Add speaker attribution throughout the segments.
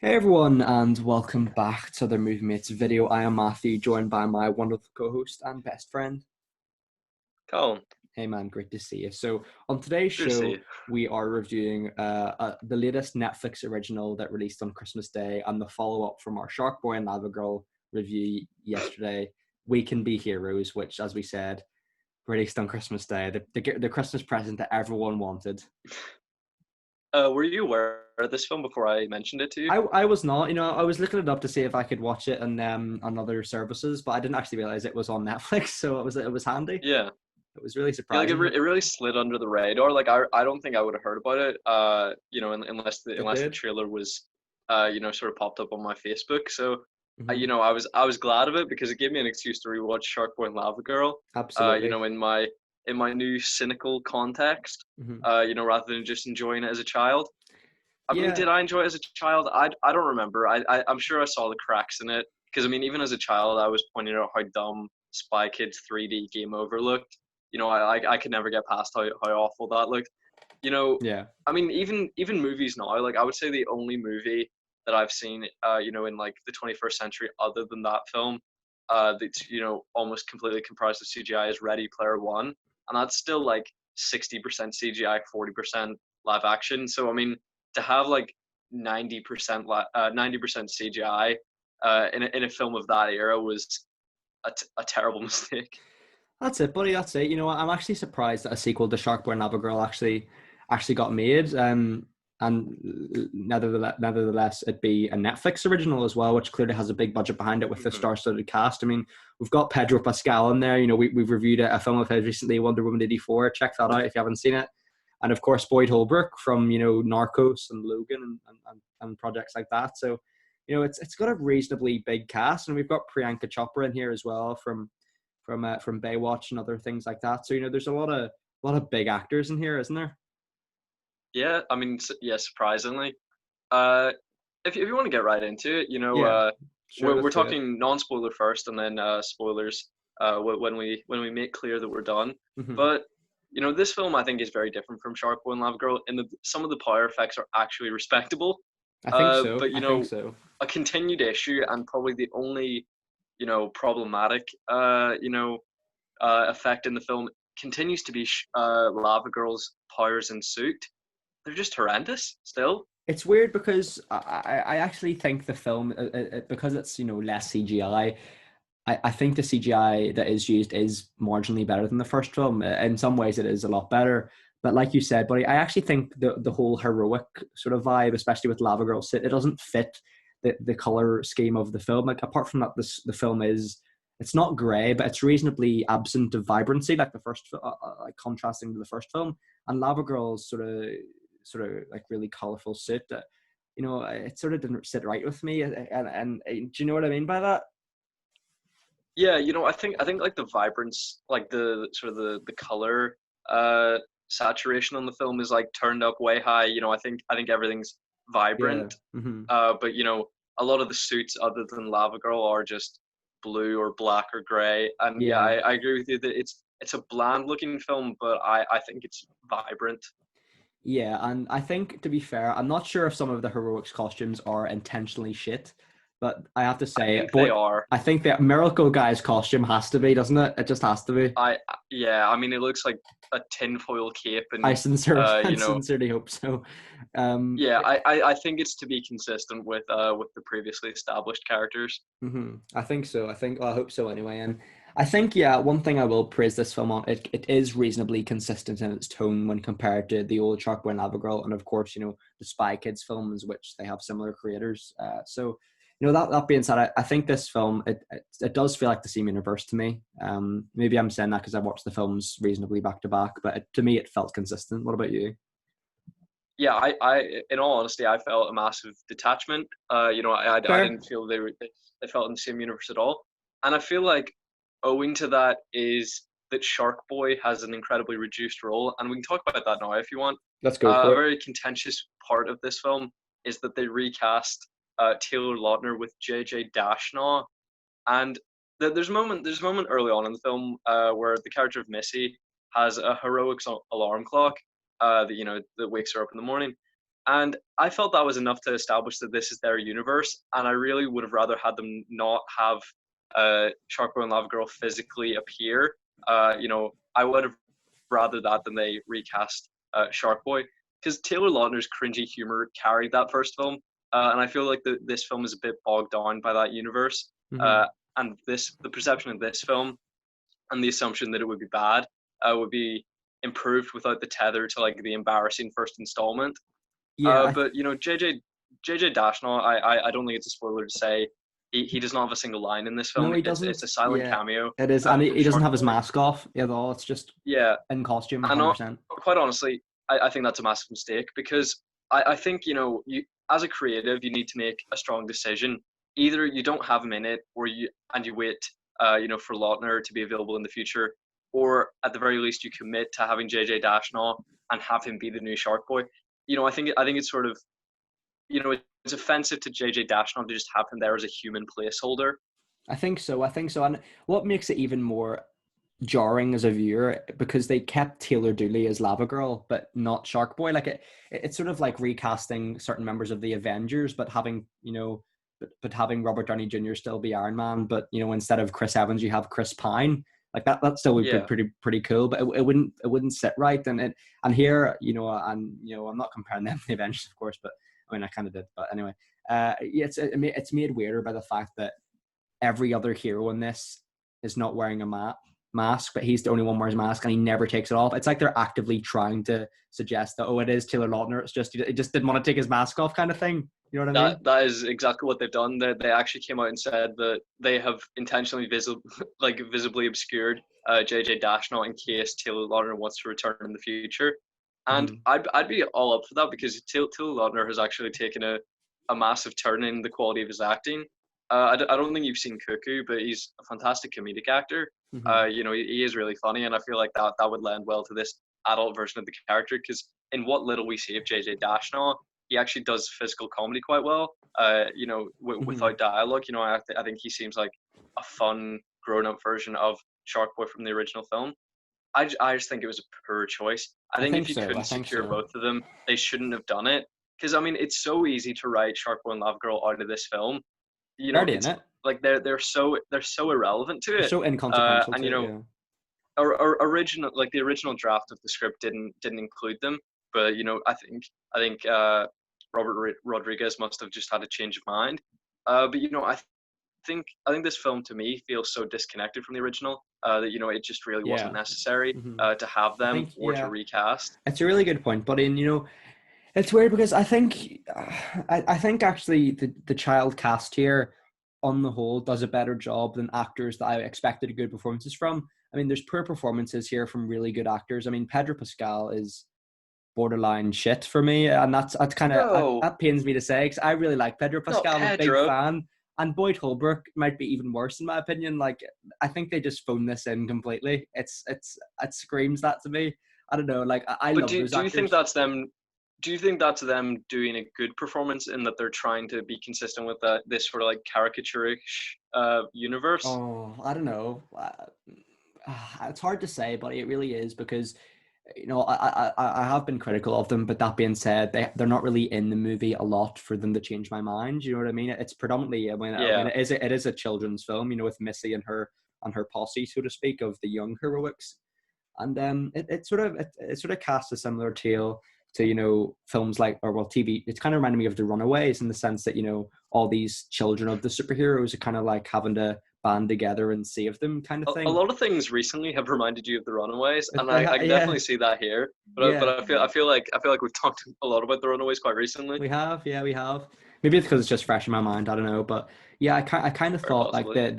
Speaker 1: Hey everyone, and welcome back to the Movie Mates video. I am Matthew, joined by my wonderful co-host and best friend.
Speaker 2: Colin,
Speaker 1: Hey man, great to see you. So on today's
Speaker 2: good to see
Speaker 1: show,
Speaker 2: you.
Speaker 1: we are reviewing the latest Netflix original that released on Christmas Day and the follow-up from our Shark Boy and Lava Girl review yesterday. We Can Be Heroes, which, as we said, released on Christmas Day, the Christmas present that everyone wanted.
Speaker 2: Were you aware of this film before I mentioned it to you?
Speaker 1: I was not, I was looking it up to see if I could watch it on other services, but I didn't actually realize it was on Netflix, so it was handy.
Speaker 2: Yeah,
Speaker 1: It was really
Speaker 2: yeah, like
Speaker 1: surprising.
Speaker 2: it really slid under the radar. Like I don't think I would have heard about it.
Speaker 1: It
Speaker 2: Unless the
Speaker 1: did.
Speaker 2: trailer was, sort of popped up on my Facebook. So,
Speaker 1: Hmm.
Speaker 2: I was glad of it because it gave me an excuse to rewatch Shark Boy and Lava Girl.
Speaker 1: Absolutely.
Speaker 2: In my new cynical context.
Speaker 1: Hmm.
Speaker 2: Rather than just enjoying it as a child. I mean,
Speaker 1: Yeah,
Speaker 2: did I enjoy it as a child? I don't remember. I'm sure I saw the cracks in it because I mean, even as a child, I was pointing out how dumb Spy Kids 3D Game Over looked. I could never get past how awful that looked. You know,
Speaker 1: yeah.
Speaker 2: I mean, even movies now, like I would say the only movie that I've seen, in like the 21st century, other than that film, that's almost completely comprised of CGI is Ready Player One, and that's still like 60% CGI, 40% live action. So I mean, to have like 90% CGI in a film of that era was a terrible mistake.
Speaker 1: That's it, buddy. That's it. I'm actually surprised that a sequel to Shark Boy and Lava Girl actually got made. And nevertheless, it be a Netflix original as well, which clearly has a big budget behind it with the
Speaker 2: Hmm.
Speaker 1: star-studded cast. I mean, we've got Pedro Pascal in there. We've reviewed a film of his recently, Wonder Woman 84. Check that out if you haven't seen it. And of course, Boyd Holbrook from Narcos and Logan and projects like that. So, it's got a reasonably big cast, and we've got Priyanka Chopra in here as well from Baywatch and other things like that. So there's a lot of big actors in here, isn't there?
Speaker 2: Yeah, I mean, yeah, surprisingly. Uh, if you want to get right into it,
Speaker 1: Yeah, sure.
Speaker 2: we're
Speaker 1: Let's do it.
Speaker 2: talking non-spoiler first, and then spoilers when we make clear that we're done.
Speaker 1: Hmm.
Speaker 2: But this film I think is very different from Shark Boy and Lava Girl in that some of the power effects are actually respectable.
Speaker 1: I think so.
Speaker 2: But
Speaker 1: I think so.
Speaker 2: a continued issue and probably the only problematic effect in the film continues to be Lava Girl's powers in suit. They're just horrendous still.
Speaker 1: It's weird because I actually think the film, because it's less CGI. I think the CGI that is used is marginally better than the first film. In some ways, it is a lot better. But like you said, buddy, I actually think the whole heroic sort of vibe, especially with Lava Girl, it doesn't fit the color scheme of the film. Like apart from that, the film is it's not grey, but it's reasonably absent of vibrancy, like the first, like contrasting to the first film. And Lava Girl's sort of like really colorful suit that it sort of didn't sit right with me. And do you know what I mean by that?
Speaker 2: Yeah, I think like the vibrance, like the sort of the color saturation on the film is like turned up way high. I think everything's
Speaker 1: Yeah.
Speaker 2: vibrant.
Speaker 1: Hmm.
Speaker 2: But a lot of the suits other than Lava Girl are just blue or black or gray. And yeah,
Speaker 1: Yeah.
Speaker 2: I agree with you that it's a bland looking film, but I think it's vibrant.
Speaker 1: Yeah, and I think to be fair, I'm not sure if some of the heroics costumes are intentionally shit, but I have to
Speaker 2: I
Speaker 1: say,
Speaker 2: think they
Speaker 1: boy,
Speaker 2: are.
Speaker 1: I think that Miracle Guy's costume has to be, doesn't it? It just has to be.
Speaker 2: I Yeah, I mean it looks like a tinfoil cape
Speaker 1: I
Speaker 2: and
Speaker 1: sincerely, I
Speaker 2: you know
Speaker 1: sincerely hope so. Um,
Speaker 2: yeah, I think it's to be consistent with the previously established characters.
Speaker 1: I think so. Well, I hope so anyway. And I think, yeah, one thing I will praise this film on, it is reasonably consistent in its tone when compared to the old Sharkboy and Lava Girl, and of course, the Spy Kids films, which they have similar creators. So, that being said, I think this film, it does feel like the same universe to me. Maybe I'm saying that because I watched the films reasonably back to back, but to me, it felt consistent. What about you?
Speaker 2: Yeah, in all honesty, I felt a massive detachment. I
Speaker 1: Fair.
Speaker 2: didn't feel they felt in the same universe at all, and I feel like owing to that is that Shark Boy has an incredibly reduced role, and we can talk about that now if you want.
Speaker 1: Let's go for
Speaker 2: A
Speaker 1: it.
Speaker 2: very contentious part of this film is that they recast Taylor Lautner with JJ Dash now, and there's a moment early on in the film where the character of Missy has a heroics alarm clock that that wakes her up in the morning. And I felt that was enough to establish that this is their universe, and I really would have rather had them not have Shark Boy and Lava Girl physically appear. I would have rather that than they recast Shark Boy, because Taylor Lautner's cringy humor carried that first film, and I feel like this film is a bit bogged down by that universe.
Speaker 1: Mm-hmm.
Speaker 2: Uh, and the perception of this film and the assumption that it would be bad would be improved without the tether to like the embarrassing first installment.
Speaker 1: Yeah,
Speaker 2: But JJ Dashnaw, I don't think it's a spoiler to say he does not have a single line in this
Speaker 1: no,
Speaker 2: film.
Speaker 1: he
Speaker 2: It's
Speaker 1: doesn't.
Speaker 2: a silent
Speaker 1: Yeah,
Speaker 2: cameo
Speaker 1: it is, and
Speaker 2: from
Speaker 1: he doesn't
Speaker 2: Shark
Speaker 1: have his
Speaker 2: Boy.
Speaker 1: mask off at all. It's just
Speaker 2: Yeah,
Speaker 1: in costume,
Speaker 2: and
Speaker 1: 100%.
Speaker 2: quite honestly, I think that's a massive mistake, because I think you as a creative you need to make a strong decision. Either you don't have him in it, or you wait for Lautner to be available in the future, or at the very least you commit to having JJ Dashnaw and have him be the new Shark Boy. I think it's sort of it's offensive to JJ Dashnaw to just have him there as a human placeholder.
Speaker 1: I think so. I think so. And what makes it even more jarring as a viewer, because they kept Taylor Dooley as Lava Girl, but not Shark Boy. Like it's sort of like recasting certain members of the Avengers, but having but having Robert Downey Jr. still be Iron Man, but instead of Chris Evans, you have Chris Pine. Like that still would be
Speaker 2: Yeah,
Speaker 1: pretty cool, but it wouldn't sit right. And here, I'm not comparing them to the Avengers, of course, but I mean I kind of did. But anyway, yeah, it's made weirder by the fact that every other hero in this is not wearing a mask, but he's the only one wearing a mask, and he never takes it off. It's like they're actively trying to suggest that, it is Taylor Lautner. It's just he just didn't want to take his mask off, kind of thing. You know what I mean?
Speaker 2: that is exactly what they've done. They actually came out and said that they have intentionally visibly obscured JJ Dashnaw in case Taylor Lautner wants to return in the future. And
Speaker 1: Mm-hmm.
Speaker 2: I'd be all up for that, because Taylor Lautner has actually taken a massive turn in the quality of his acting. I don't think you've seen Cuckoo, but he's a fantastic comedic actor.
Speaker 1: Mm-hmm.
Speaker 2: He is really funny, and I feel like that would lend well to this adult version of the character, because in what little we see of JJ Dashnaw, he actually does physical comedy quite well.
Speaker 1: Mm-hmm.
Speaker 2: Without dialogue, I think he seems like a fun grown-up version of Shark Boy from the original film. I just think it was a poor choice. I
Speaker 1: I
Speaker 2: think
Speaker 1: think
Speaker 2: if you
Speaker 1: so. I
Speaker 2: couldn't
Speaker 1: think
Speaker 2: secure
Speaker 1: so.
Speaker 2: both of them, they shouldn't have done it. Because I mean, it's so easy to write Shark Boy and Lava Girl out of this film.
Speaker 1: Already in
Speaker 2: It's
Speaker 1: it.
Speaker 2: like they're so irrelevant to
Speaker 1: They're
Speaker 2: it.
Speaker 1: so inconsequential
Speaker 2: And
Speaker 1: to it. Yeah.
Speaker 2: the original draft of the script didn't include them. But I think Robert Rodriguez must have just had a change of mind. But I think this film to me feels so disconnected from the original that it just really wasn't
Speaker 1: Yeah.
Speaker 2: necessary
Speaker 1: Mm-hmm.
Speaker 2: to have
Speaker 1: I
Speaker 2: them
Speaker 1: think
Speaker 2: or to
Speaker 1: yeah,
Speaker 2: recast.
Speaker 1: it's a really good point, buddy. And it's weird because I think actually the child cast here, on the whole, does a better job than actors that I expected good performances from. I mean, there's poor performances here from really good actors. I mean, Pedro Pascal is borderline shit for me, and that's kind of
Speaker 2: No,
Speaker 1: that pains me to say because I really like Pedro
Speaker 2: not
Speaker 1: Pascal. I'm a big
Speaker 2: Pedro.
Speaker 1: fan, and Boyd Holbrook might be even worse in my opinion. Like, I think they just phoned this in completely. It screams that to me. I don't know. Like, I
Speaker 2: But
Speaker 1: love
Speaker 2: do
Speaker 1: those
Speaker 2: do you think
Speaker 1: actors.
Speaker 2: that's them? Do you think that's them doing a good performance in that they're trying to be consistent with this sort of like caricaturish universe?
Speaker 1: Oh, I don't know. It's hard to say, but it really is because I have been critical of them. But that being said, they're not really in the movie a lot for them to change my mind. You know what I mean? It's predominantly when
Speaker 2: Yeah.
Speaker 1: it is a children's film. With Missy and her posse, so to speak, of the young heroics. And it sort of casts a similar tale to films like, or well, TV. It's kind of reminded me of The Runaways in the sense that all these children of the superheroes are kind of like having to band together and save them, kind of
Speaker 2: A
Speaker 1: thing.
Speaker 2: lot of things recently have reminded you of the Runaways, and I can
Speaker 1: Yeah,
Speaker 2: definitely see that here. But
Speaker 1: yeah,
Speaker 2: I feel like we've talked a lot about the Runaways quite recently.
Speaker 1: we have, yeah, we have. Maybe it's because it's just fresh in my mind. I don't know, but yeah, I kind of
Speaker 2: Very
Speaker 1: thought like
Speaker 2: possibly.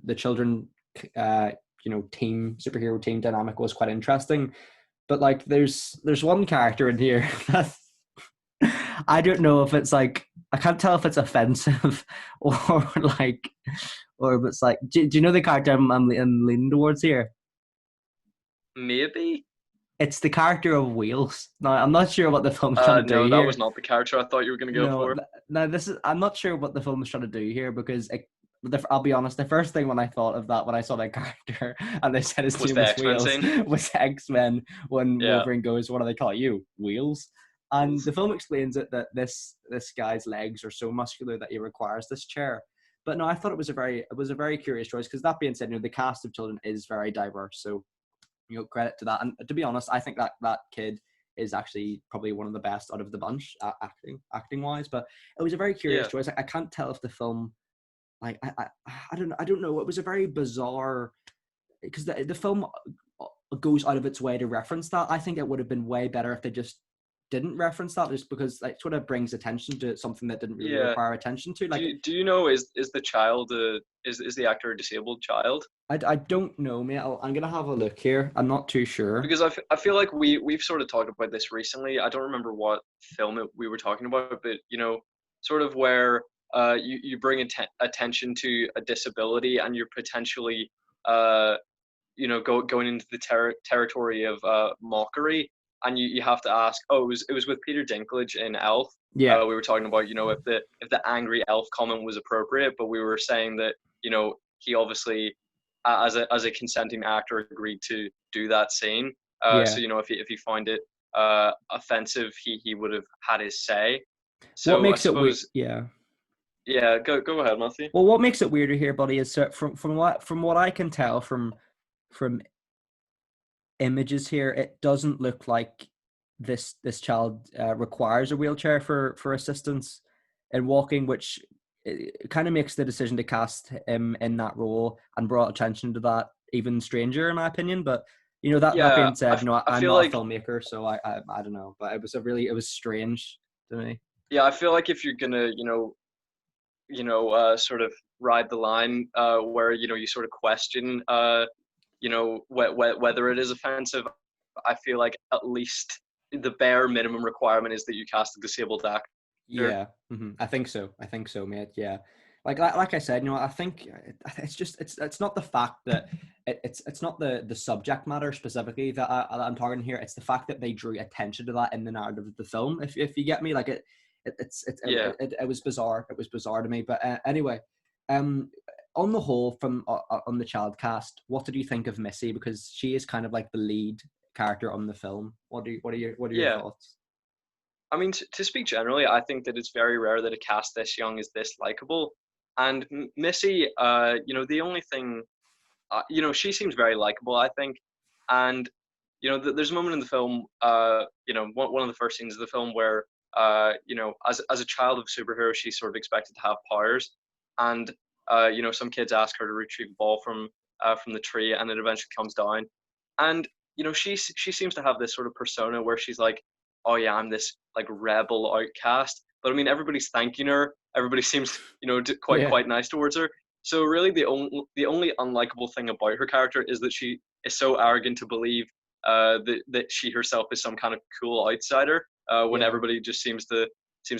Speaker 1: the children, uh, team superhero team dynamic was quite interesting. But like, there's one character in here that I don't know if it's like, I can't tell if it's offensive or like, or if it's like, do you know the character I'm leaning towards here?
Speaker 2: Maybe.
Speaker 1: It's the character of Wheels. Now I'm not sure what the film's trying to do
Speaker 2: No, that was
Speaker 1: here.
Speaker 2: not the character I thought you were going to go
Speaker 1: No,
Speaker 2: for.
Speaker 1: now this is, I'm not sure what the film is trying to do here because I'll be honest, the first thing when I thought of that when I saw that character and they said his
Speaker 2: Was
Speaker 1: name
Speaker 2: the
Speaker 1: was
Speaker 2: X Men
Speaker 1: Wheels
Speaker 2: scene?
Speaker 1: was X-Men when
Speaker 2: Yeah.
Speaker 1: Wolverine goes, what do they call you? Wheels? And the film explains it that this guy's legs are so muscular that he requires this chair. But no, I thought it was a very curious choice, because that being said, the cast of children is very diverse. So credit to that. And to be honest, I think that kid is actually probably one of the best out of the bunch, acting wise. But it was a very curious
Speaker 2: Yeah.
Speaker 1: choice. I can't tell if the film, like I don't know. It was a very bizarre, because the film goes out of its way to reference that. I think it would have been way better if they just didn't reference that, just because like sort of brings attention to something that didn't really
Speaker 2: Yeah.
Speaker 1: require attention to. Like,
Speaker 2: Do you know, is the child is the actor a disabled child?
Speaker 1: I don't know, mate. I'm gonna have a look here. I'm not too sure.
Speaker 2: Because I feel like we've sort of talked about this recently. I don't remember what film we were talking about, but sort of where you bring attention to a disability, and you're potentially uh going into the territory of mockery, and you have to ask. Oh, it was with Peter Dinklage in Elf.
Speaker 1: Yeah,
Speaker 2: We were talking about if the angry elf comment was appropriate, but we were saying that he obviously, as a consenting actor, agreed to do that scene. So
Speaker 1: yeah.
Speaker 2: if he find it offensive, he would have had his say.
Speaker 1: What
Speaker 2: So I
Speaker 1: makes it weird?
Speaker 2: suppose,
Speaker 1: Yeah.
Speaker 2: yeah, go ahead, Matthew.
Speaker 1: Well, what makes it weirder here, buddy, is from what I can tell from images here, it doesn't look like this child requires a wheelchair for assistance in walking, which kind of makes the decision to cast him in that role and brought attention to that even stranger, in my opinion. But that
Speaker 2: Yeah,
Speaker 1: being said,
Speaker 2: I
Speaker 1: I'm
Speaker 2: feel
Speaker 1: not a
Speaker 2: like
Speaker 1: filmmaker, so I don't know. But it was strange to me.
Speaker 2: yeah, I feel like if you're gonna sort of ride the line where you sort of question whether it is offensive. I feel like at least the bare minimum requirement is that you cast a disabled actor.
Speaker 1: Yeah, I think so. I think so, mate. Yeah, like I said, I think it's just it's not the fact that it's not the subject matter specifically that I'm targeting here. It's the fact that they drew attention to that in the narrative of the film. If you get me, like
Speaker 2: Yeah,
Speaker 1: it was bizarre. It was bizarre to me. But anyway, um, on the whole, from on the child cast, what did you think of Missy? Because she is kind of like the lead character on the film. What are your
Speaker 2: yeah.
Speaker 1: thoughts?
Speaker 2: I mean, to speak generally, I think that it's very rare that a cast this young is this likable. And Missy, the only thing, she seems very likable, I think. And there's a moment in the film, one of the first scenes of the film where, as a child of a superhero, she's sort of expected to have powers, and some kids ask her to retrieve a ball from the tree, and it eventually comes down, and she seems to have this sort of persona where she's like, oh yeah, I'm this like rebel outcast, but I mean everybody's thanking her, everybody seems quite
Speaker 1: Yeah,
Speaker 2: quite nice towards her. So really, the only unlikable thing about her character is that she is so arrogant to believe that she herself is some kind of cool outsider when
Speaker 1: yeah.
Speaker 2: everybody just seems to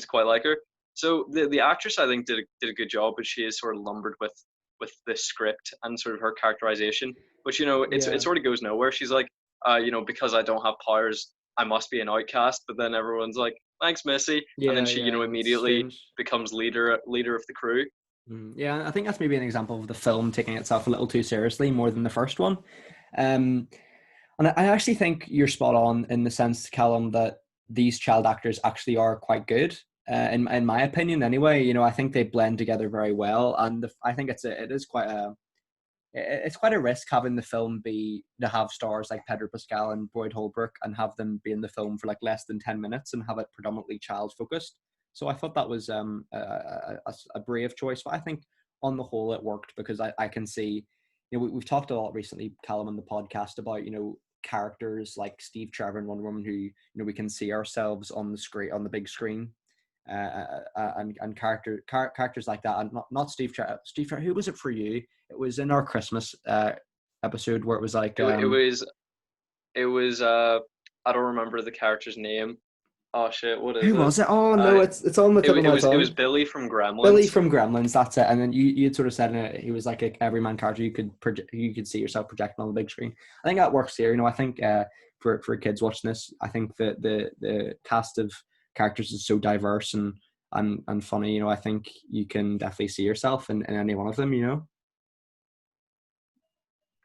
Speaker 2: quite like her. So the actress, I think, did a good job, but she is sort of lumbered with the script and sort of her characterization. But it
Speaker 1: Yeah,
Speaker 2: sort of goes nowhere. She's like, because I don't have powers, I must be an outcast. But then everyone's like, thanks, Missy, and then she
Speaker 1: yeah, it's
Speaker 2: immediately
Speaker 1: strange.
Speaker 2: becomes leader of the crew.
Speaker 1: Yeah, I think that's maybe an example of the film taking itself a little too seriously more than the first one. Um, and I actually think you're spot on in the sense, Callum, that these child actors actually are quite good. In my opinion, anyway, I think they blend together very well, and I think it's quite a risk having the film be to have stars like Pedro Pascal and Boyd Holbrook and have them be in the film for like less than 10 minutes and have it predominantly child focused. So I thought that was a brave choice, but I think on the whole it worked because I can see, we've talked a lot recently, Callum, on the podcast about, characters like Steve Trevor and Wonder Woman who, we can see ourselves on the screen, on the big screen. And characters like that, and not Steve Trevor. Steve Trevor, who was it for you? It was in our Christmas episode where it was like
Speaker 2: It was I don't remember the character's name. Oh shit, what is
Speaker 1: who
Speaker 2: it?
Speaker 1: was it? Oh
Speaker 2: Uh,
Speaker 1: no, it's on the
Speaker 2: it
Speaker 1: tip of
Speaker 2: it
Speaker 1: my
Speaker 2: was it was
Speaker 1: tongue.
Speaker 2: Billy from
Speaker 1: Billy
Speaker 2: Gremlins.
Speaker 1: from Gremlins, that's it. And then you had sort of said he was like a everyman character you could see yourself projecting on the big screen. I think that works here. I think for kids watching this, I think the cast of characters is so diverse and funny. I think you can definitely see yourself in any one of them.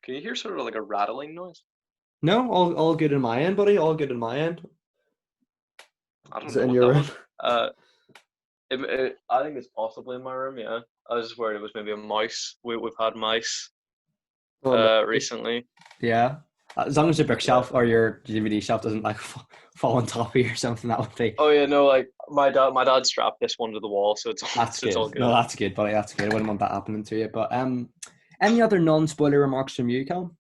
Speaker 2: Can you hear sort of like a rattling noise?
Speaker 1: No, all good in my end, buddy. All good in my end.
Speaker 2: I
Speaker 1: Is
Speaker 2: don't
Speaker 1: it
Speaker 2: know
Speaker 1: in
Speaker 2: what
Speaker 1: your
Speaker 2: that
Speaker 1: room?
Speaker 2: was. I think it's possibly in my room. Yeah, I was just worried it was maybe a mouse. We've had mice
Speaker 1: Oh, really?
Speaker 2: recently.
Speaker 1: Yeah. As long as your
Speaker 2: Yeah.
Speaker 1: bookshelf or your DVD shelf doesn't like fall on top of you or something, that would be.
Speaker 2: Oh yeah, no, like my dad strapped this one to the wall, so it's all
Speaker 1: That's
Speaker 2: it's
Speaker 1: good.
Speaker 2: all
Speaker 1: No,
Speaker 2: good.
Speaker 1: that's good, buddy. That's good. I wouldn't want that happening to you. But any other non-spoiler remarks from you, Callum?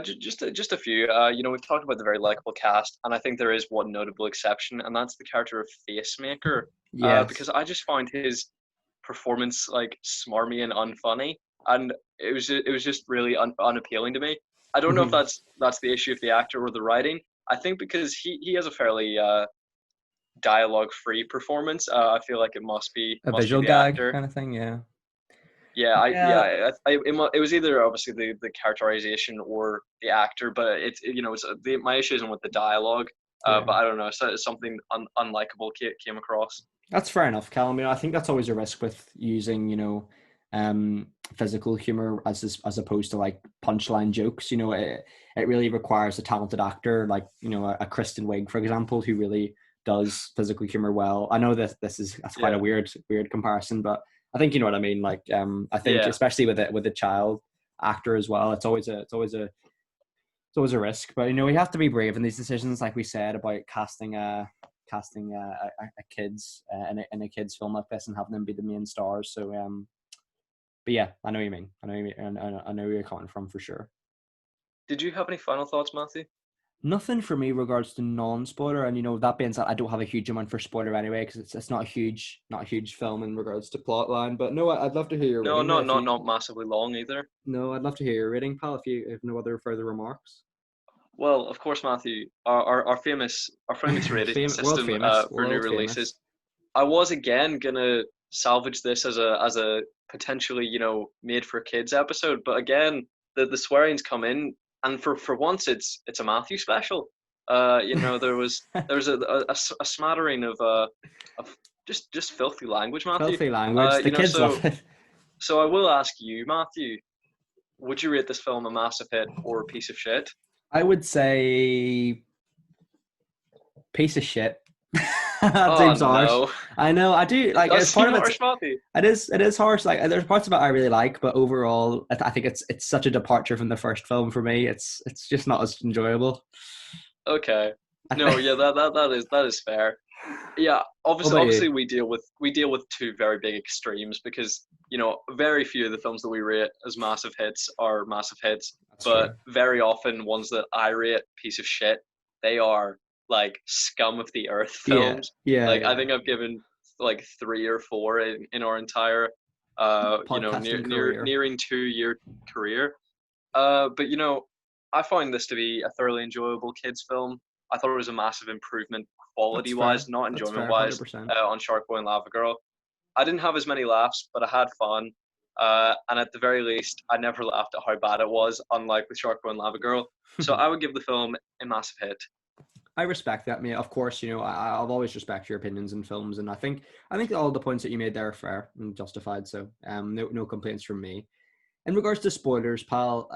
Speaker 2: Just a few. We've talked about the very likable cast, and I think there is one notable exception, and that's the character of Facemaker.
Speaker 1: Yes.
Speaker 2: Because I just find his performance like smarmy and unfunny, and it was just really unappealing to me. I don't know if
Speaker 1: Hmm.
Speaker 2: that's the issue of the actor or the writing. I think because he has a fairly dialogue free performance. I feel like it
Speaker 1: A
Speaker 2: must be
Speaker 1: visual
Speaker 2: the
Speaker 1: gag
Speaker 2: actor.
Speaker 1: kind of thing. Yeah. Yeah.
Speaker 2: It was either obviously the characterization or the actor, but my issue isn't with the dialogue.
Speaker 1: Yeah.
Speaker 2: But I don't know, something unlikable came across.
Speaker 1: That's fair enough, Callum. I think that's always a risk with using, physical humor as opposed to like punchline jokes. It really requires a talented actor, like a Kristen Wiig, for example, who really does physical humor well. I know that that's quite a
Speaker 2: Yeah,
Speaker 1: weird comparison, but I think you know what I mean. Like, I think
Speaker 2: yeah.
Speaker 1: especially with a child actor as well, it's always a risk. But we have to be brave in these decisions, like we said about casting kids in a kids film like this and having them be the main stars. So but yeah, I know what you mean. I know you mean, and I know where you're coming from for sure.
Speaker 2: Did you have any final thoughts, Matthew?
Speaker 1: Nothing for me regards to non-spoiler, and that being said, I don't have a huge amount for spoiler anyway because it's not a huge film in regards to plot line. But no, I'd love to hear your
Speaker 2: No,
Speaker 1: rating, mate.
Speaker 2: not
Speaker 1: If
Speaker 2: not
Speaker 1: you
Speaker 2: not massively long either.
Speaker 1: No, I'd love to hear your rating, pal. If you have no other further remarks.
Speaker 2: Well, of course, Matthew, our famous rating
Speaker 1: World
Speaker 2: system
Speaker 1: famous,
Speaker 2: for new
Speaker 1: world famous.
Speaker 2: releases. I was again gonna salvage this as a potentially made for kids episode, but again the swearing's come in, and for once it's a Matthew special. There was a smattering of just filthy language, Matthew.
Speaker 1: Filthy language. The kids
Speaker 2: So
Speaker 1: love it.
Speaker 2: so I will ask you, Matthew, would you rate this film a massive hit or a piece of shit?
Speaker 1: I would say piece of shit. That
Speaker 2: Oh
Speaker 1: seems harsh.
Speaker 2: no,
Speaker 1: I know. I do
Speaker 2: it
Speaker 1: like.
Speaker 2: does
Speaker 1: It's part
Speaker 2: seem
Speaker 1: of it.
Speaker 2: harsh, Matthew.
Speaker 1: It is harsh. Like there's parts of it I really like, but overall, I think it's such a departure from the first film for me. It's just not as enjoyable.
Speaker 2: Okay.
Speaker 1: I
Speaker 2: No,
Speaker 1: think.
Speaker 2: yeah, that is fair. Yeah,
Speaker 1: What
Speaker 2: obviously
Speaker 1: about
Speaker 2: obviously
Speaker 1: you?
Speaker 2: we deal with two very big extremes because very few of the films that we rate as massive hits are massive hits,
Speaker 1: That's
Speaker 2: but
Speaker 1: true.
Speaker 2: very often ones that I rate piece of shit, they are like scum of the earth
Speaker 1: Yeah,
Speaker 2: films.
Speaker 1: yeah,
Speaker 2: Like I
Speaker 1: yeah.
Speaker 2: think I've given like three or four in our entire
Speaker 1: Podcasting career.
Speaker 2: nearing 2 year career. But I find this to be a thoroughly enjoyable kids film. I thought it was a massive improvement
Speaker 1: That's
Speaker 2: quality wise,
Speaker 1: fair.
Speaker 2: not
Speaker 1: That's
Speaker 2: enjoyment
Speaker 1: fair. 100.
Speaker 2: wise,
Speaker 1: percent
Speaker 2: on Shark Boy and Lava Girl. I didn't have as many laughs, but I had fun. And at the very least, I never laughed at how bad it was, unlike with Shark Boy and Lava Girl. So I would give the film a massive hit.
Speaker 1: I respect that, mate. Of course, I'll always respect your opinions in films, and I think all the points that you made there are fair and justified. So, no complaints from me. In regards to spoilers, pal,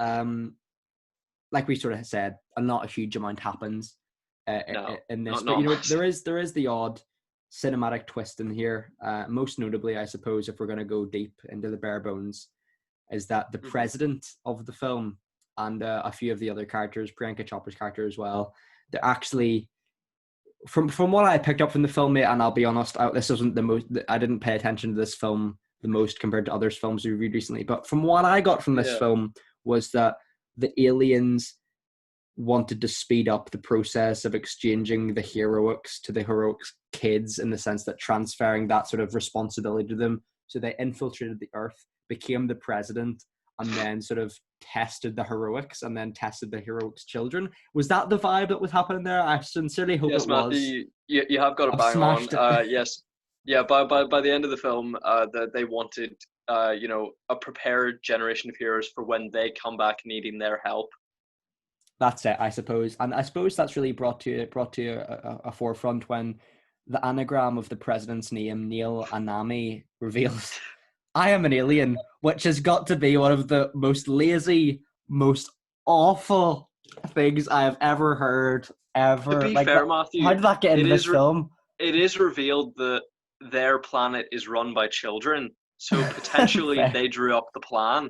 Speaker 1: like we sort of said, not a huge amount happens
Speaker 2: No,
Speaker 1: in this, but
Speaker 2: not
Speaker 1: there
Speaker 2: massive.
Speaker 1: is the odd cinematic twist in here. Most notably, I suppose, if we're going to go deep into the bare bones, is that the
Speaker 2: Hmm.
Speaker 1: president of the film and a few of the other characters, Priyanka Chopra's character as well, they're actually from what I picked up from the film, mate, and I'll be honest, this wasn't the most. I didn't pay attention to this film the most compared to others films we reviewed recently. But from what I got from this
Speaker 2: Yeah.
Speaker 1: film was that the aliens wanted to speed up the process of exchanging the heroics to the heroics kids in the sense that transferring that sort of responsibility to them. So they infiltrated the Earth, became the president, and then sort of tested the heroics and then tested the heroics children. Was that the vibe that was happening there? I sincerely hope it
Speaker 2: Yes,
Speaker 1: was.
Speaker 2: Matthew, you have got it
Speaker 1: I've
Speaker 2: bang on.
Speaker 1: smashed it.
Speaker 2: Yes, yeah. By the end of the film, that they wanted a prepared generation of heroes for when they come back needing their help.
Speaker 1: That's it, I suppose, and I suppose that's really brought to a forefront when the anagram of the president's name, Neil Anami, reveals, "I am an alien," which has got to be one of the most lazy, most awful things I have ever heard
Speaker 2: To
Speaker 1: ever
Speaker 2: be
Speaker 1: like
Speaker 2: fair,
Speaker 1: that? How
Speaker 2: Matthew,
Speaker 1: did that get
Speaker 2: it
Speaker 1: into this
Speaker 2: is re-
Speaker 1: film?
Speaker 2: it is revealed that their planet is run by children, so potentially
Speaker 1: Fair.
Speaker 2: they drew up the plan.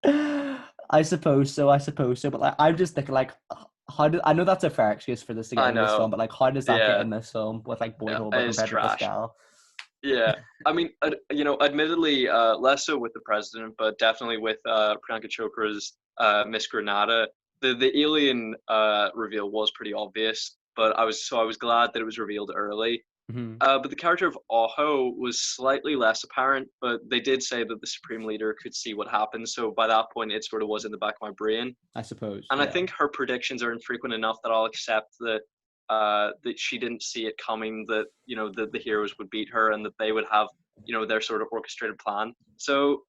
Speaker 1: I suppose so. I suppose so. But like, I'm just thinking, like, how did I know that's a fair excuse for this to get
Speaker 2: I
Speaker 1: into this film?
Speaker 2: know.
Speaker 1: But like, how does that get
Speaker 2: Yeah,
Speaker 1: in this film with like Boyd Holbrook and
Speaker 2: it's
Speaker 1: Pedro
Speaker 2: trash.
Speaker 1: Pascal?
Speaker 2: Yeah, I mean, admittedly, less so with the president, but definitely with Priyanka Chopra's Miss Granada. The alien reveal was pretty obvious, but I was glad that it was revealed early.
Speaker 1: Hmm.
Speaker 2: But the character of Aho was slightly less apparent, but they did say that the Supreme Leader could see what happened, so by that point, it sort of was in the back of my brain.
Speaker 1: I suppose.
Speaker 2: And I
Speaker 1: Yeah.
Speaker 2: think her predictions are infrequent enough that I'll accept that that she didn't see it coming, that the heroes would beat her and that they would have their sort of orchestrated plan. So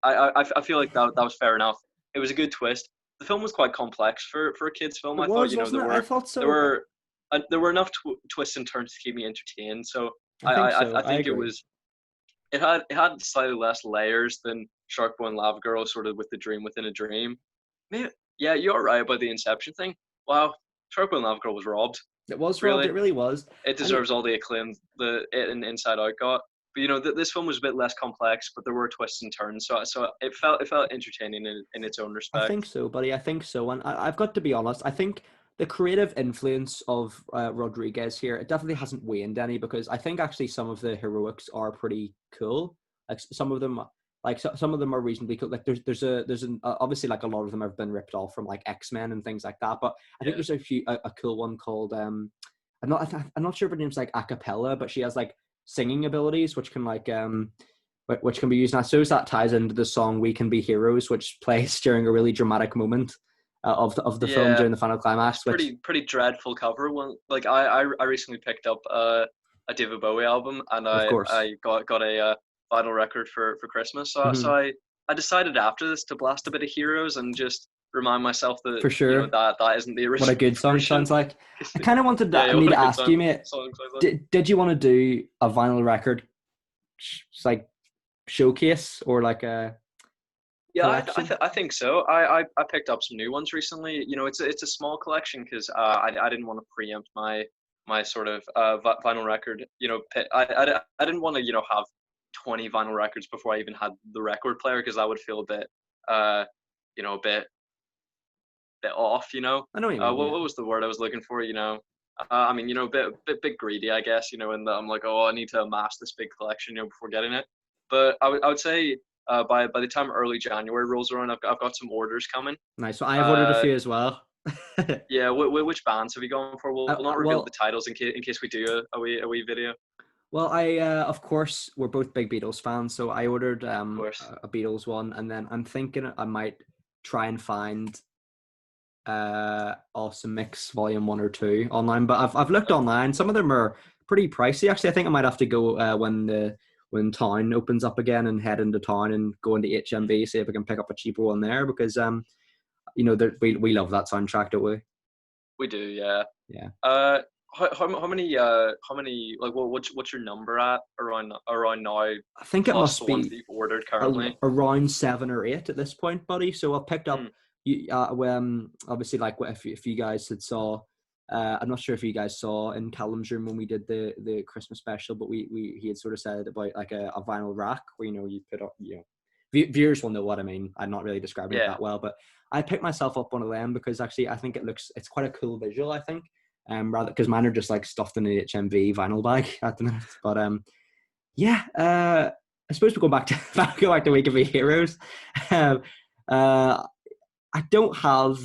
Speaker 2: I feel like that was fair enough. It was a good twist. The film was quite complex for a kids film.
Speaker 1: It
Speaker 2: I thought
Speaker 1: was, wasn't it? I thought
Speaker 2: there
Speaker 1: so.
Speaker 2: were there were enough twists and turns to keep me entertained. So
Speaker 1: I think so.
Speaker 2: I
Speaker 1: I
Speaker 2: think
Speaker 1: agree.
Speaker 2: it had slightly less layers than Shark Boy and Lava Girl, sort of with the dream within a dream. Maybe, yeah, you're right about the Inception thing. Wow, Shark Boy and Lava Girl was robbed.
Speaker 1: It was robbed.
Speaker 2: Really,
Speaker 1: It really was.
Speaker 2: it
Speaker 1: And
Speaker 2: deserves all the acclaim that it and Inside Out got. But this film was a bit less complex, but there were twists and turns, so it felt entertaining in its own
Speaker 1: I
Speaker 2: respect.
Speaker 1: think so, buddy. I think so. And I've got to be honest. I think the creative influence of Rodriguez here, it definitely hasn't waned any because I think actually some of the heroics are pretty cool. Like some of them, some of them are reasonably cool. Like there's an obviously like a lot of them have been ripped off from like X-Men and things like that. But I think
Speaker 2: Yeah,
Speaker 1: there's a cool one called I'm not sure if her name's like Acapella, but she has like singing abilities which can which can be used. And I suppose that ties into the song "We Can Be Heroes," which plays during a really dramatic moment of the film
Speaker 2: yeah,
Speaker 1: during the final
Speaker 2: it's
Speaker 1: climax. Which
Speaker 2: pretty dreadful cover. One like I recently picked up a David Bowie album, and
Speaker 1: of course,
Speaker 2: I got a vinyl record for Christmas. So
Speaker 1: hmm
Speaker 2: I decided after this to blast a bit of Heroes and just remind myself that
Speaker 1: for sure,
Speaker 2: that isn't the
Speaker 1: what a
Speaker 2: original
Speaker 1: good song
Speaker 2: version.
Speaker 1: sounds like. I kind of wanted
Speaker 2: Yeah, yeah,
Speaker 1: me
Speaker 2: what a
Speaker 1: to
Speaker 2: good
Speaker 1: ask you, mate.
Speaker 2: song sounds like.
Speaker 1: Did you want to do a vinyl record, like showcase or like a
Speaker 2: Yeah,
Speaker 1: collection?
Speaker 2: I think so. I picked up some new ones recently. It's a small collection because I didn't want to preempt my sort of vinyl record. I didn't want to have 20 vinyl records before I even had the record player because that would feel a bit a bit off.
Speaker 1: I know what you mean.
Speaker 2: What
Speaker 1: Yeah.
Speaker 2: was the word I was looking for? I mean, bit greedy, I guess. And I'm like, oh, I need to amass this big collection, before getting it. But I would say by the time early January rolls around, I've got some orders coming.
Speaker 1: Nice. So I have ordered a
Speaker 2: Uh,
Speaker 1: few as well.
Speaker 2: yeah, which bands have you gone for? We'll not reveal the
Speaker 1: Well,
Speaker 2: titles in case we do a wee video. Of
Speaker 1: I of course we're both big Beatles fans, so I ordered
Speaker 2: course.
Speaker 1: a Beatles one, and then I'm thinking I might try and find Awesome Mix Volume 1 or 2 online. But I've looked
Speaker 2: Uh,
Speaker 1: online. Some of them are pretty pricey. Actually, I think I might have to go when town opens up again and head into town and go into HMV, see if I can pick up a cheaper one there because we love that soundtrack, don't we?
Speaker 2: we do, yeah.
Speaker 1: Yeah.
Speaker 2: Uh, how many like what's your number at around now
Speaker 1: I think it
Speaker 2: plus
Speaker 1: must
Speaker 2: the ones
Speaker 1: be
Speaker 2: that you've ordered currently?
Speaker 1: around 7 or 8 at this point, buddy. So I've picked
Speaker 2: Hmm.
Speaker 1: up you when obviously like if you guys had saw. I'm not sure if you guys saw in Callum's room when we did the Christmas special, but he had sort of said about like a vinyl rack where you put up viewers will know what I mean. I'm not really describing it
Speaker 2: Yeah.
Speaker 1: that well, but I picked myself up one of them because actually I think it's quite a cool visual. I think rather because mine are just like stuffed in the HMV vinyl bag at the minute, but yeah. I suppose we go back to go back to Week of the Heroes. Um, uh, I don't have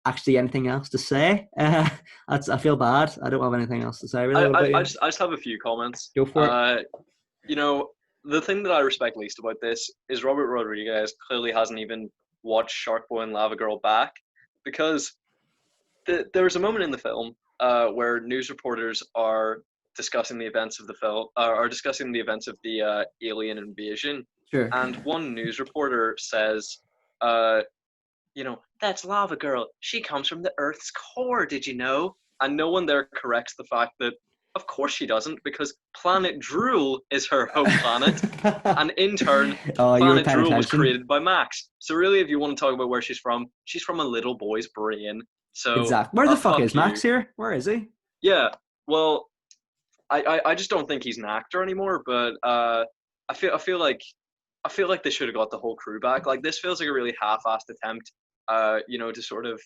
Speaker 1: actually anything else to say. I feel bad. I don't have anything else to say. Really, what about you?
Speaker 2: I just have a few comments.
Speaker 1: Go for it.
Speaker 2: You know, the thing that I respect least about this is Robert Rodriguez clearly hasn't even watched Shark Boy and Lava Girl back because there was a moment in the film where news reporters are discussing the events of the film, are discussing the events of the alien invasion,
Speaker 1: Sure.
Speaker 2: and one news reporter says, uh, that's Lava Girl. She comes from the Earth's core. Did you know? And no one there corrects the fact that, of course, she doesn't, because Planet Drool is her home planet, and in turn,
Speaker 1: Oh, you were
Speaker 2: Planet
Speaker 1: paying
Speaker 2: Drool was
Speaker 1: attention.
Speaker 2: created by Max. So really, if you want to talk about where she's from a little boy's brain. So
Speaker 1: Exactly. Where the fuck
Speaker 2: fuck
Speaker 1: is Max
Speaker 2: you.
Speaker 1: here? Where is he?
Speaker 2: Yeah. Well, I just don't think he's an actor anymore. But I feel like they should have got the whole crew back. Like this feels like a really half-assed attempt, to sort of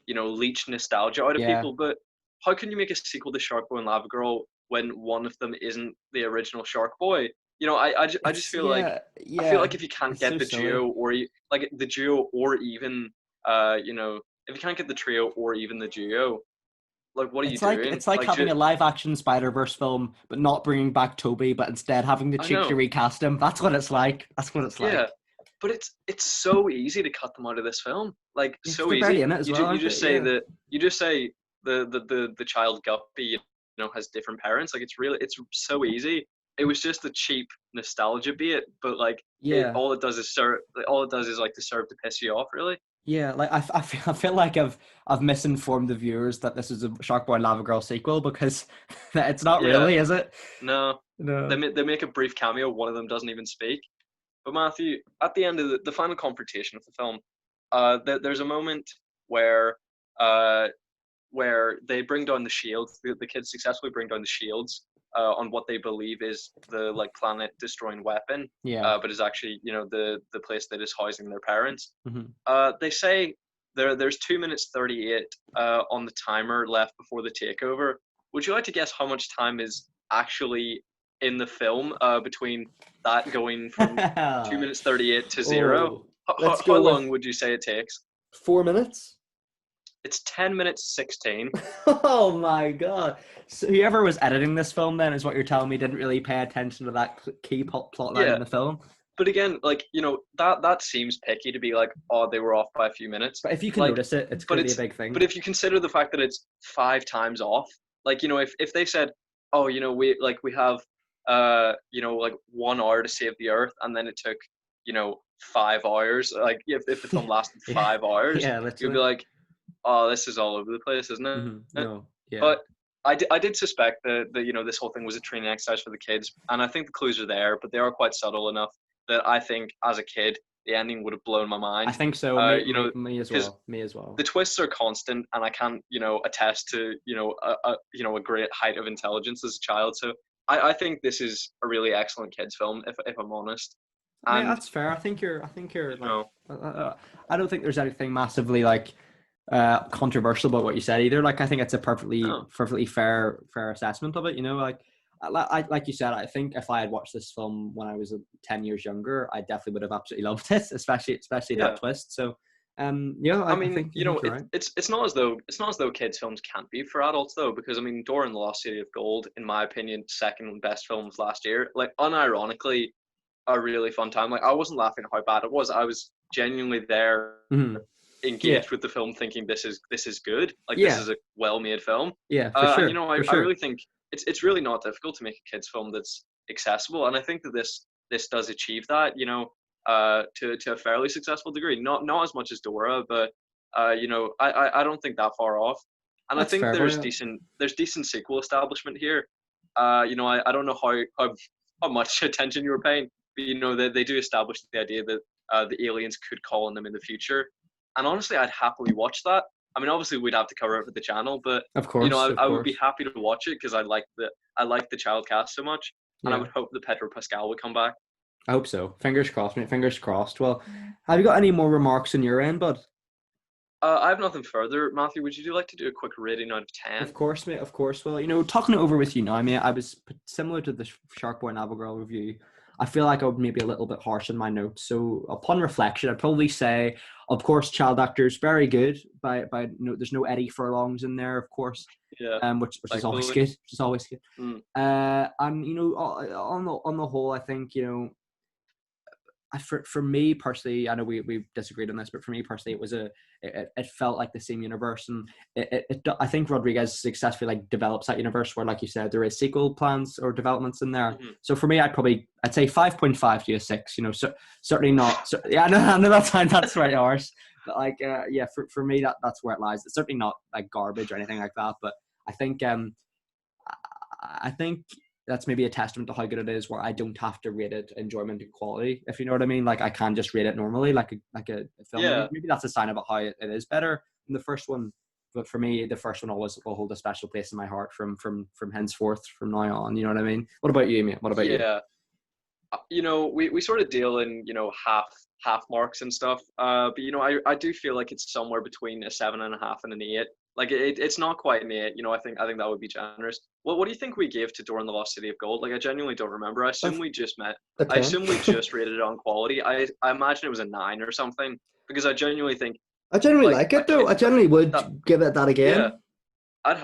Speaker 2: leech nostalgia out of
Speaker 1: Yeah.
Speaker 2: people. But how can you make a sequel to Shark Boy and Lava Girl when one of them isn't the original Shark Boy? I just
Speaker 1: It's
Speaker 2: feel like if you can't
Speaker 1: It's so
Speaker 2: get the
Speaker 1: silly.
Speaker 2: duo like the duo or even if you can't get the trio or even the duo, like what are you doing?
Speaker 1: It's like
Speaker 2: Like
Speaker 1: having a live action Spider-Verse film, but not bringing back Toby, but instead having the
Speaker 2: I
Speaker 1: cheek to
Speaker 2: know,
Speaker 1: recast him. That's what it's like. That's what it's
Speaker 2: yeah,
Speaker 1: like.
Speaker 2: but it's so easy to cut them out of this film, like
Speaker 1: Yeah, because
Speaker 2: so
Speaker 1: they're barely
Speaker 2: easy.
Speaker 1: in it as well,
Speaker 2: You
Speaker 1: aren't
Speaker 2: just
Speaker 1: they?
Speaker 2: say
Speaker 1: Yeah.
Speaker 2: that you just say the child Guppy has different parents. Like it's so easy. It was just a cheap nostalgia bit, but like
Speaker 1: Yeah.
Speaker 2: all it does is like to serve to piss you off, really.
Speaker 1: Yeah, like I feel like I've misinformed the viewers that this is a Shark Boy and Lava Girl sequel because it's not
Speaker 2: Yeah,
Speaker 1: really, is it?
Speaker 2: no,
Speaker 1: No.
Speaker 2: they make a brief cameo. One of them doesn't even speak. But Matthew, at the end of the final confrontation of the film, there's a moment where uh, they bring down the shields. The kids successfully bring down the shields on what they believe is the like planet destroying weapon,
Speaker 1: Yeah.
Speaker 2: but is actually the place that is housing their parents.
Speaker 1: Hmm.
Speaker 2: They say there's 2 minutes 38 on the timer left before the takeover. Would you like to guess how much time is actually in the film between that going from 2 minutes 38 to zero?
Speaker 1: Oh, let's
Speaker 2: How
Speaker 1: go with
Speaker 2: long would you say it takes?
Speaker 1: 4 minutes.
Speaker 2: It's 10 minutes 16.
Speaker 1: Oh my god! So whoever was editing this film, then, is what you're telling me, didn't really pay attention to that key plot line
Speaker 2: Yeah,
Speaker 1: in the film.
Speaker 2: but again, like that seems picky to be like, oh, they were off by a few minutes.
Speaker 1: But if you can
Speaker 2: Like,
Speaker 1: notice it, it's
Speaker 2: but
Speaker 1: going to be a
Speaker 2: it's
Speaker 1: big
Speaker 2: but
Speaker 1: thing.
Speaker 2: if you consider the fact that it's 5 times off, like if they said, oh, we have like 1 hour to save the Earth, and then it took 5 hours, like if the film lasted
Speaker 1: Yeah,
Speaker 2: 5 hours,
Speaker 1: yeah,
Speaker 2: you'd be
Speaker 1: literally.
Speaker 2: like, oh, this is all over the place, isn't it?
Speaker 1: No, yeah.
Speaker 2: But I did suspect that this whole thing was a training exercise for the kids, and I think the clues are there, but they are quite subtle enough that I think as a kid the ending would have blown my
Speaker 1: I
Speaker 2: mind.
Speaker 1: think so.
Speaker 2: Uh,
Speaker 1: Me,
Speaker 2: you know,
Speaker 1: me, me as
Speaker 2: because
Speaker 1: well. Me as well.
Speaker 2: the twists are constant, and I can't attest to a great height of intelligence as a child. So I think this is a really excellent kids film, if I'm honest.
Speaker 1: I mean,
Speaker 2: And
Speaker 1: that's fair. I think you're
Speaker 2: you
Speaker 1: like.
Speaker 2: know,
Speaker 1: I don't think there's anything massively like controversial about what you said either. Like, I think it's a
Speaker 2: no,
Speaker 1: perfectly fair assessment of it. Like, like you said, I think if I had watched this film when I was 10 years younger, I definitely would have absolutely loved it, especially that
Speaker 2: yeah.
Speaker 1: twist. So, yeah,
Speaker 2: I
Speaker 1: I
Speaker 2: mean,
Speaker 1: think you're right.
Speaker 2: it's not as though kids films can't be for adults though, because I mean, Dora and the Lost City of Gold, in my opinion, second best films last year. Like, unironically, a really fun time. Like, I wasn't laughing at how bad it was. I was genuinely there,
Speaker 1: Hmm. Yeah,
Speaker 2: engaged with the film, thinking this is good. Like, this
Speaker 1: yeah,
Speaker 2: is a well-made film.
Speaker 1: yeah, for
Speaker 2: And
Speaker 1: sure, for
Speaker 2: I
Speaker 1: sure.
Speaker 2: really think it's really not difficult to make a kids film that's accessible, and I think that this does achieve that. To a fairly successful degree. Not as much as Dora, but I don't think that far off. And I
Speaker 1: That's
Speaker 2: think
Speaker 1: fair.
Speaker 2: there's decent sequel establishment here. I don't know how much attention you were paying, but they do establish the idea that the aliens could call on them in the future. And honestly, I'd happily watch that. I mean, obviously, we'd have to cover it for the channel, but
Speaker 1: Of course, of
Speaker 2: I would be
Speaker 1: course.
Speaker 2: happy to watch it because I like the child cast so much, and I
Speaker 1: Yeah.
Speaker 2: would hope that Pedro Pascal would come back.
Speaker 1: I hope so. Fingers crossed, mate. Fingers crossed. Well, have you got any more remarks on your end, bud?
Speaker 2: I have nothing further. Matthew, would you like to do a quick rating out of
Speaker 1: Of
Speaker 2: 10?
Speaker 1: course, mate. Of course. Well, talking it over with you now, mate. I was similar to the Shark Boy and Girl review. I feel like I would maybe a little bit harsh in my notes. So, upon reflection, I'd probably say, of course, child actors very good. There's no Eddie Furlongs in there, of course,
Speaker 2: Yeah,
Speaker 1: which is always
Speaker 2: thankfully.
Speaker 1: good. Which is always good.
Speaker 2: Mm,
Speaker 1: And on the whole, I think for me personally, I know we disagreed on this, but for me personally, it felt like the same universe, and I think Rodriguez successfully like develops that universe where, like you said, there is sequel plans or developments in there.
Speaker 2: mhm.
Speaker 1: So for me, I'd say 5.5 to a 6. So certainly not. Yeah, I know that's right, ours, but like yeah, for me that's where it lies. It's certainly not like garbage or anything like that, but I think I think that's maybe a testament to how good it is, where I don't have to rate it enjoyment and quality, if you know what I mean. Like, I can just rate it normally, like a film.
Speaker 2: Yeah,
Speaker 1: Maybe that's a sign about how it is better than the first one. but for me, the first one always will hold a special place in my heart from henceforth, from now on. You know what I mean? What about you, mate? What about you?
Speaker 2: Yeah. We sort of deal in half marks and stuff. But I do feel like it's somewhere between a 7.5 and an 8. Like it's not quite an 8. I think that would be generous. What do you think we gave to Door in the Lost City of Gold? Like I genuinely don't remember.
Speaker 1: That's a
Speaker 2: I
Speaker 1: 10.
Speaker 2: assume we just rated it on quality. I imagine it was a 9 or something because I genuinely think
Speaker 1: I generally
Speaker 2: like
Speaker 1: like
Speaker 2: a
Speaker 1: it though.
Speaker 2: kid
Speaker 1: I generally
Speaker 2: that
Speaker 1: would give it that
Speaker 2: yeah
Speaker 1: again.
Speaker 2: I'd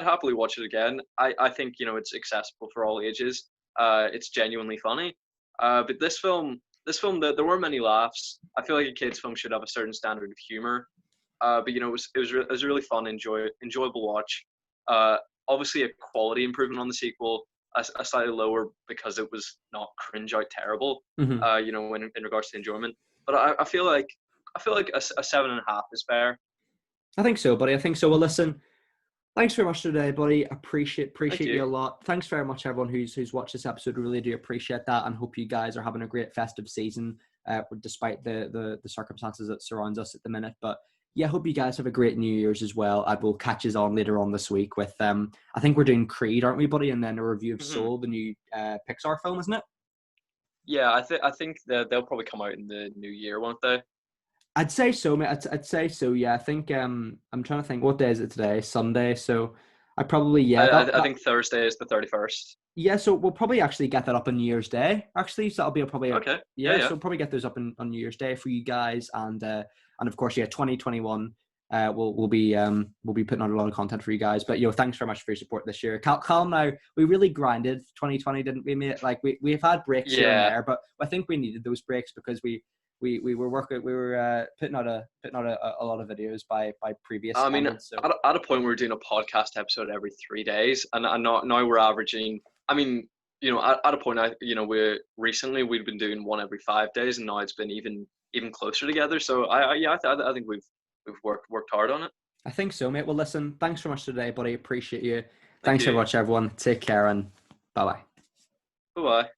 Speaker 2: happily watch it again. I think it's accessible for all ages. It's genuinely funny. But there weren't many laughs. I feel like a kids' film should have a certain standard of humor. But it was a really fun, enjoyable watch. Uh, Obviously a quality improvement on the sequel, a slightly lower because it was not cringe out terrible.
Speaker 1: Hmm.
Speaker 2: In regards to enjoyment. But I feel like a 7.5 is fair.
Speaker 1: I think so, buddy. I think so. Well, listen, thanks very much today, buddy.
Speaker 2: Thank
Speaker 1: Appreciate
Speaker 2: you.
Speaker 1: you a lot. Thanks very much, everyone who's watched this episode. Really do appreciate that, and hope you guys are having a great festive season, despite the circumstances that surrounds us at the minute. But yeah, hope you guys have a great New Year's as well. I will catch you on later on this week with I think we're doing Creed, aren't we, buddy? And then a review of
Speaker 2: Mhm.
Speaker 1: Soul, the new Pixar film, isn't it?
Speaker 2: Yeah, I think that they'll probably come out in the new year, won't they?
Speaker 1: I'd say so, mate. I'd say so. Yeah, I think I'm trying to think. What day is it today? Sunday. So I probably
Speaker 2: I
Speaker 1: yeah
Speaker 2: I, I
Speaker 1: that
Speaker 2: think Thursday is the 31st.
Speaker 1: yeah. So we'll probably actually get that up on New Year's Day. Actually, so that'll be
Speaker 2: Okay. Yeah,
Speaker 1: yeah.
Speaker 2: yeah.
Speaker 1: So we'll probably get those up on New Year's Day for you guys, and of course, yeah, 2021. We'll be putting out a lot of content for you guys. But thanks very much for your support this year. Cal now we really grinded 2020, didn't we, mate? Like we've had breaks here and
Speaker 2: Yeah.
Speaker 1: there, but I think we needed those breaks because we were working, we were putting out a lot of videos by previous
Speaker 2: I mean,
Speaker 1: standards. So
Speaker 2: at a point we were doing a podcast episode every 3 days, and now we're averaging. I mean, at a point, we'd been doing one every 5 days, and now it's been even closer together. So I think we've worked hard on it.
Speaker 1: I think so, mate. Well, listen, thanks so much today, buddy. Appreciate you.
Speaker 2: Thank
Speaker 1: Thanks so
Speaker 2: you.
Speaker 1: much, everyone. Take care and bye bye.
Speaker 2: Bye bye.